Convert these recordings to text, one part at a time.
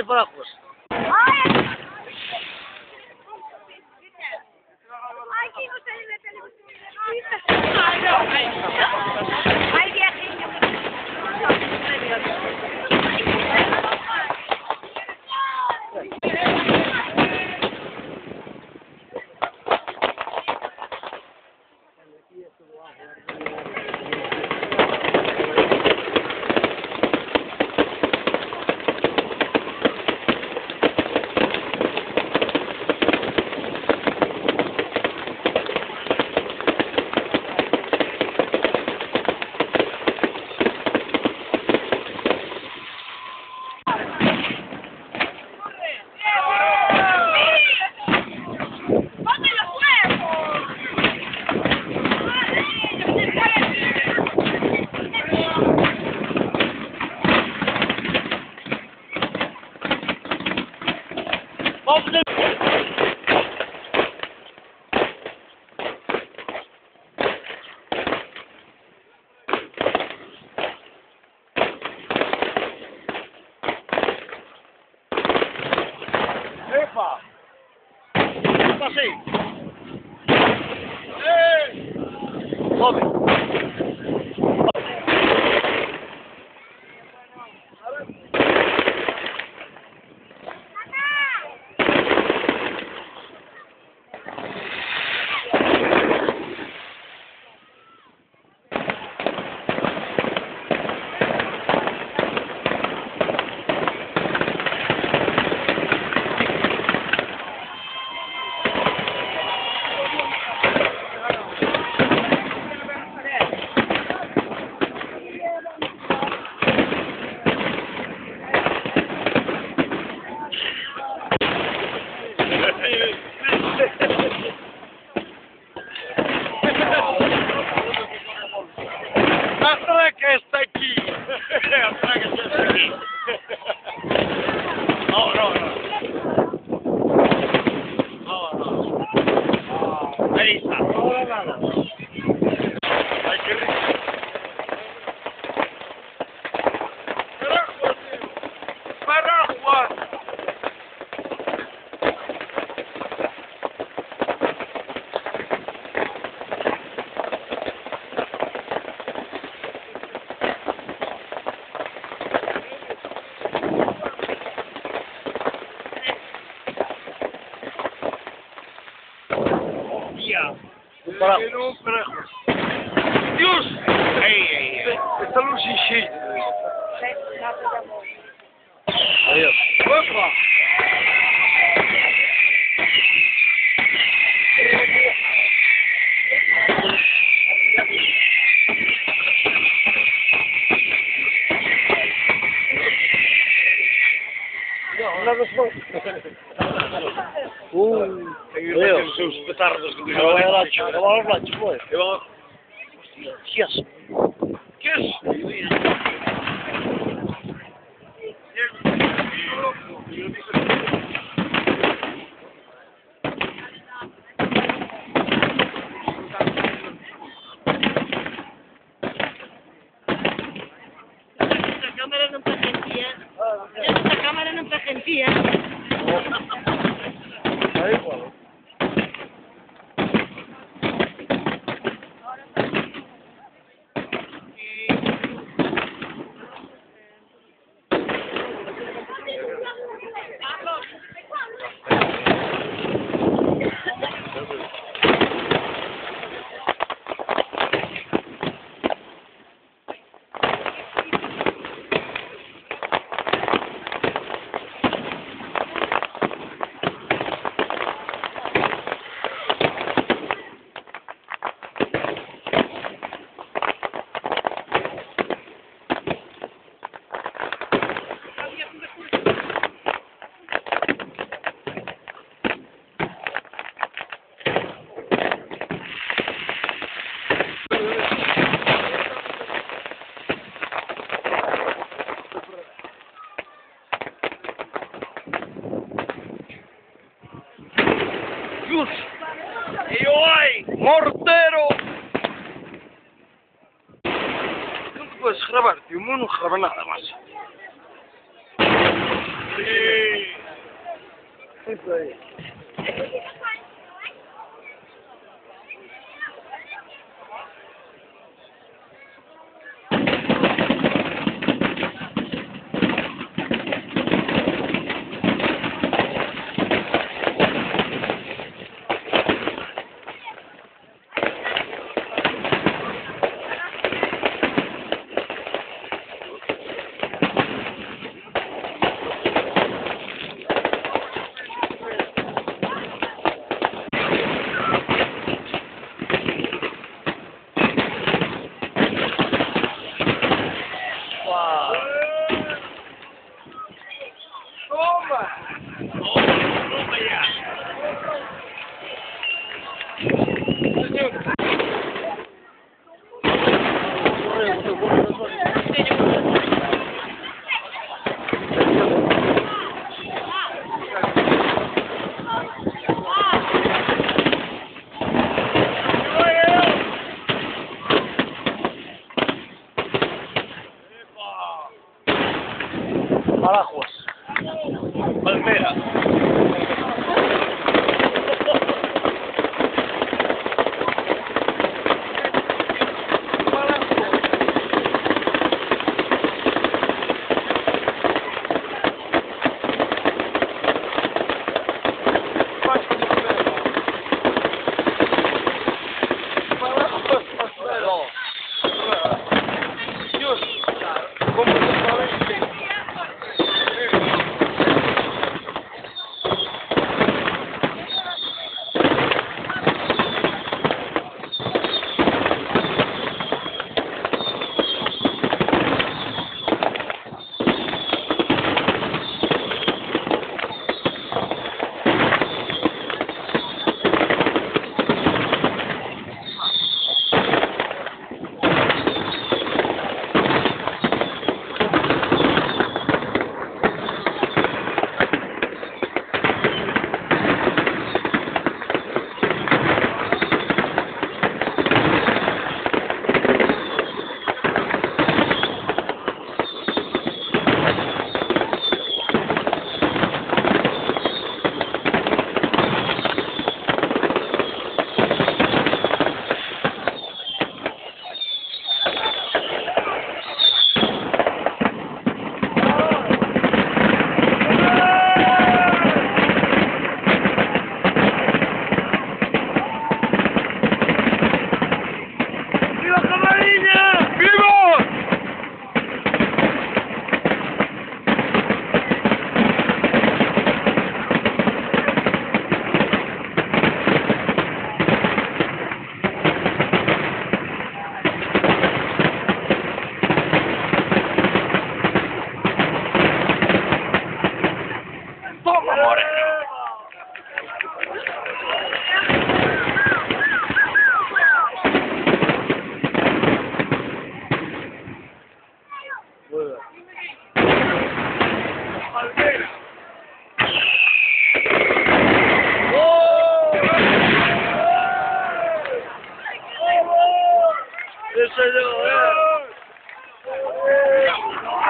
de parajos. Hay viajillo. ¡Epa! ¡Así! ¡Joder! ¡Atraca está aquí! ¡Atraca está aquí! No. Ahí está. No, nada. Ay, qué rico. ¡Carajo, tío! ¡Carajo! No, carajo. ¡Dios! ¡Ey! Está luz y shit. Adiós. ¡Opa! Adiós. Seus petardos que Agora vai lá, tio. Agora vai lá, tio. Foi. Yes. Esta cámara no presentía. Esta cámara no presentía. Aí, pô. Dios! ¡Y hoy! ¡Mortero! No te puedes grabar, tío. No graba nada más. Isso aí. Toma ya. Badajoz. Palmera.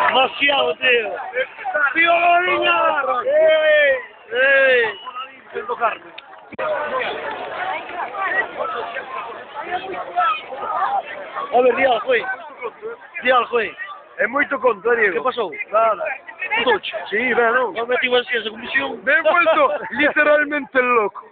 Demasiado, tío. ¡Tío, la niña! ¡Ey! Ven tocarme. A ver, di al juez. Di al juez. É muito conto, Diego. ¿Qué pasó? Nada. Toche. Sí, bueno. ¿No metimos en esa comisión? Me he vuelto literalmente loco.